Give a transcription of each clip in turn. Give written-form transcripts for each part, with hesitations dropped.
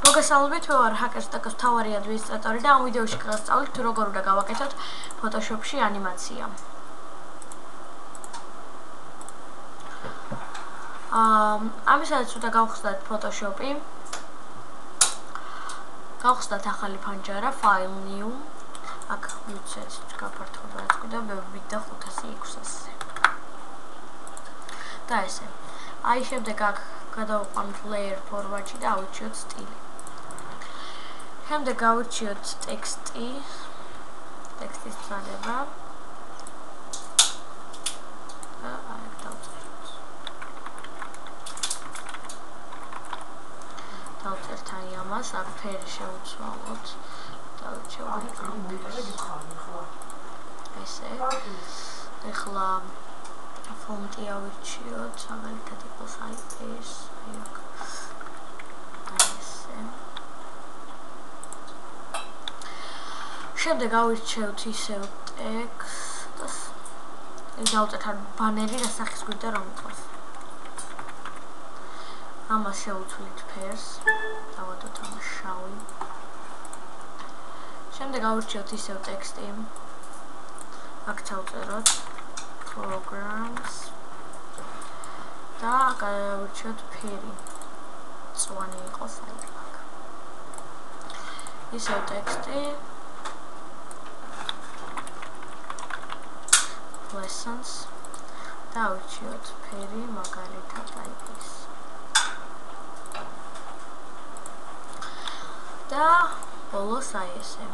მოგესალმებით, მე ვარ Hackerstack-ის მთავარი ადმინისტრატორი და ამ ვიდეოში გასწავლით თუ როგორ უნდა გავაკეთოთ Photoshop-ში ანიმაცია. ამისათვის უნდა გავხსნათ Photoshop-ი. გავხსნათ ახალი ფანჯარა, File New. აქ ვიცით, გაფართოვდა რაც გვინდა B506-ზე. და ესე. აი შემდეგ აქ გადავყვანოთ layer format-ში და ავირჩიოთ სტილი. შემდეგ გავირჩიოთ ტექსტი, ტექსტის წადება. და აქ დავწერთ. დავწერთ აი ამას, აქ ფერი შევცვალოთ. დავირჩევთ ესე. ეხლა ფონტი ავირჩიოთ, მაგალითად იყოს აი ეს, აი აქ. ესე. შემდეგ ავირჩევთ ისევ ტექსტს. დავწერთ ან ბანერი რასახის გვინდა რომ იყოს. ამას შევუცვლით ფერს, დავადოთ ამას შავი. შემდეგ ავირჩევთ ისევ ტექსტი. აქ დავწეროთ programs და გავირჩიოთ ფერი. წვანი იყოს აი აქ. ისევ ტექსტი. lessons და ავირჩიოთ ფერი მაგალითად აი ეს. და ბოლოს აი ესე.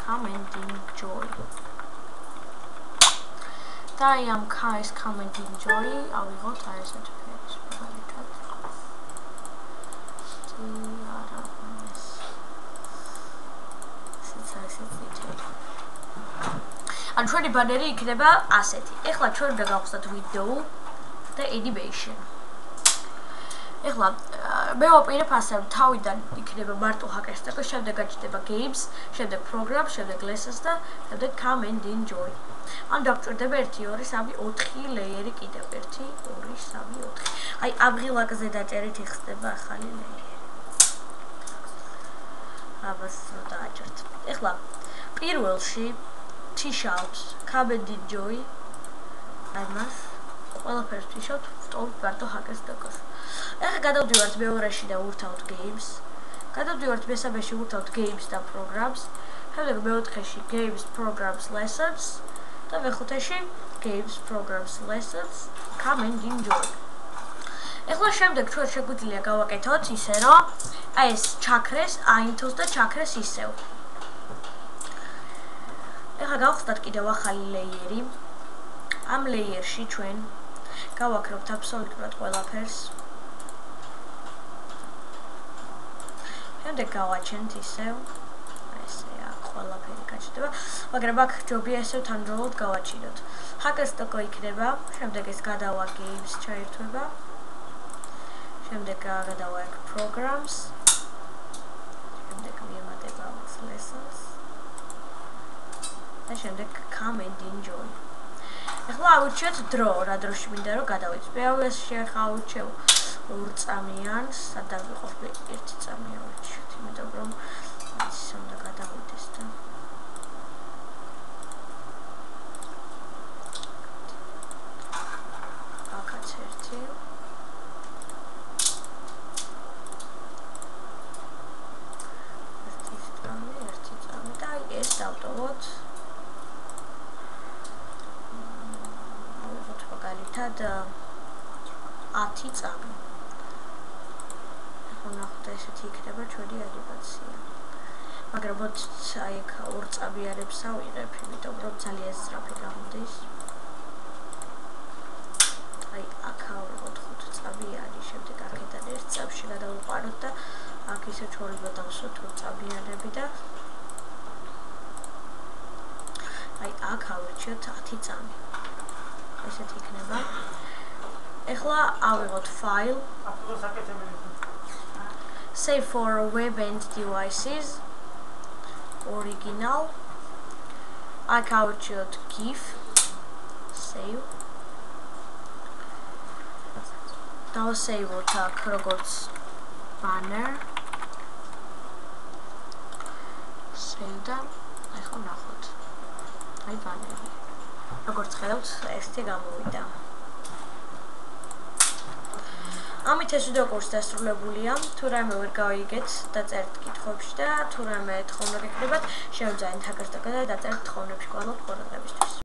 Come and enjoy. და აი ამ ქაის come and enjoy ავიღოთ აი ესეთ ფერს მაგალითად. ან ჩვენი ბანერი იქნება ასეთი. ეხლა ჩვენ უნდა გავხსნათ ვიდეო და animation. ეხლა მე ვაპირებ ასე თავიდან იქნება მარტო Hackerstack-ი, შემდეგ გაჩნდება games, შემდეგ programs, შემდეგ lessons და შემდეგ come and enjoy. ან დავჭირდება 1 2 3 4 ლეიერი კიდევ 1 2 3 4. აი ამღილაკზე დაჭერით იხსნება ახალი ლეიერი. აბას დააჭერთ. ეხლა პირველში T-shirt, come and enjoy. ამას ყველაფერს T-shirt ვტოვებთ მარტო Hackerstack-ს. ეხლა გადავდივართ მეორეში და ვურთავთ games. გადავდივართ მესამეში ვურთავთ games და programs. შემდეგ მეოთხეში games, programs, lessons და მეხუთეში games, programs, lessons, come and enjoy. ეხლა შემდეგ ჩვენ შეგვიძლია გავაკეთოთ ისე რომ აი ეს ჩაქრეს, აინთოს და ჩაქრეს ისევ. ეხლა გავხსნათ კიდევ ახალი ლეიერი. ამ ლეიერში ჩვენ გავაკრებთ აბსოლუტურად ყველაფერს. შემდეგ გავაჩენთ ისევ ესე აქ ყველაფერი გაჩნდება, მაგრამ აქ ჯობია ისევ თანმდროულად გავაჩინოთ. Hackerstack-ი იქნება, შემდეგ ეს გადავა games ჩაერთვება. შემდეგ გადავა აქ programs. შემდეგ მიემატება lessons. და შემდეგ come and enjoy. ეხლა ავირჩიოთ დრო, რა დროში მინდა რომ გადავიდეთ. მე შევხავირჩევ 2 წამიანს, სადაც ვიყოფ 1 წამი ავირჩიოთ, იმიტომ რომ ის უნდა გადავიდეს და აქაც 1 წამი და ეს დავტოვოთ. მაგალითად 10 წამი. ახლა ნახოთ ესეთი იქნება ჩვენი ანიმაცია. მაგრამ მოც აი აქ 2 წამიანებს ავიღებ, იმიტომ რომ ძალიან სწრაფი გამოდის. აი აქ ავიღოთ 5 წამიანი, შემდეგ აქედან 1 წამში გადავუყაროთ და აქ ისე ჩორება დავსვათ 2 წამიანები და აი აქ ავირჩიოთ 10 წამი. ესეთი იქნება. ეხლა ავიღოთ file. Save for web and devices. Original. აქ ავირჩიოთ GIF. Save. დავასეივოთ აქ როგორც banner. Save და აი ხო ნახოთ. აი banner-ი. როგორც ხედავთ, ესეთი გამოვიდა. ამით ეს ვიდეო კურსი დასრულებულია. თუ რაიმე ვერ გავიგეთ, დაწერთ კითხვებში და თუ რაიმე თხოვნები გქნებათ, შევძაინთ აკასტაკა და დაწერთ თხოვნებში. გვალავთ ყურადღებისთვის.